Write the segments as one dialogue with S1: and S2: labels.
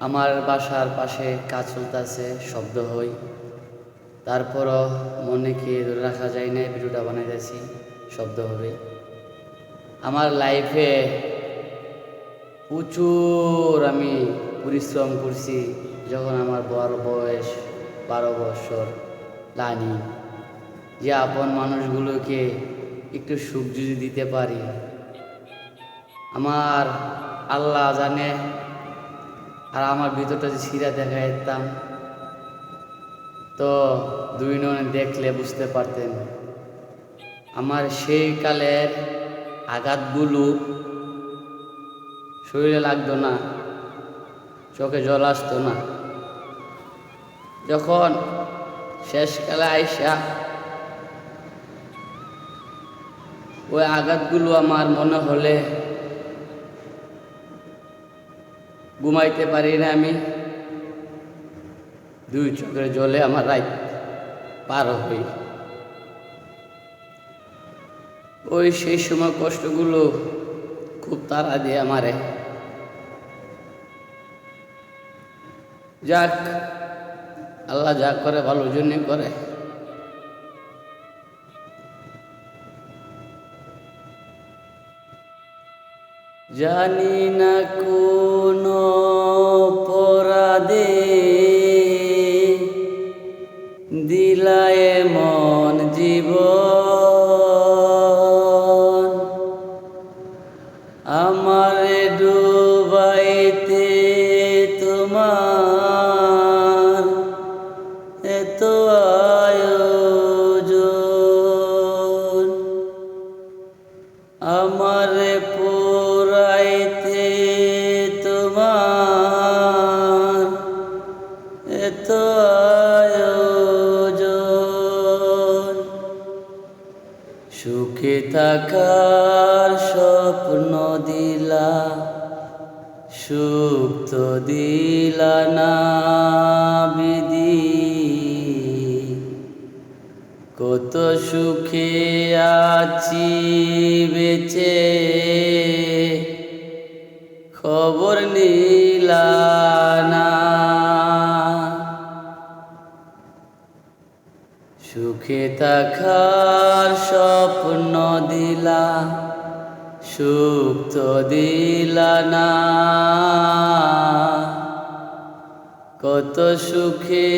S1: আমার বাসার পাশে কাজ চলতেছে, শব্দ হই, তারপরও মনে কি ধরে রাখা যায় না, ভিডিওটা বানাইতেছি, শব্দ হবে। আমার লাইফে প্রচুর আমি পরিশ্রম করছি। যখন আমার বড় বয়স 12 বছর, লানি যে আপন মানুষগুলোকে একটু সুখ যদি দিতে পারি, আমার আল্লাহ জানে। আর আমার ভিতরটা যে সিরা দেখা যেতাম, তো দুই নয়নে দেখলে বুঝতে পারতেন আমার সেই কালের আঘাতগুলো শরীরে লাগতো না, চোখে জল আসতো না। যখন শেষকালে আইসা ওই আঘাতগুলো আমার মনে হলে ঘুমাইতে পারি না আমি, দুই চোখের জলে আমার রাত পার হই। ওই সেই সময় কষ্টগুলো খুব তাড়া দিয়ে আমারে। যাক, আল্লাহ যা করে ভালোর জন্যই করে। জানি না কোন অপরাধে দিলা এমন জীবন, আমারে ডুবাইতে তোমার এত আয়োজন, আমারে পোড়াইতে তোমার এত আয়োজন, সুখে থাকার স্বপ্ন দিলা, সুখ তো দিলা না বিধি। কত সুখে আছি বেঁচে, খবর নিলা না। সুখে থাকার স্বপ্ন দিলা, সুখ তো দিলা না। কত সুখে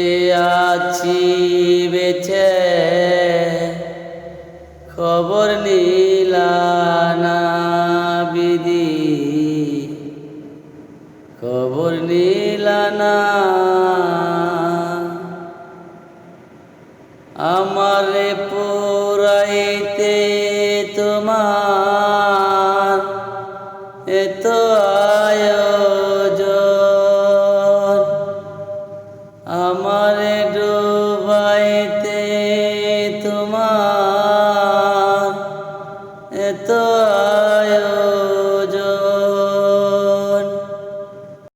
S1: আছি বেঁচে, খবর নিলা না বিধি, খবর নিলা না। আমারে পোড়াইতে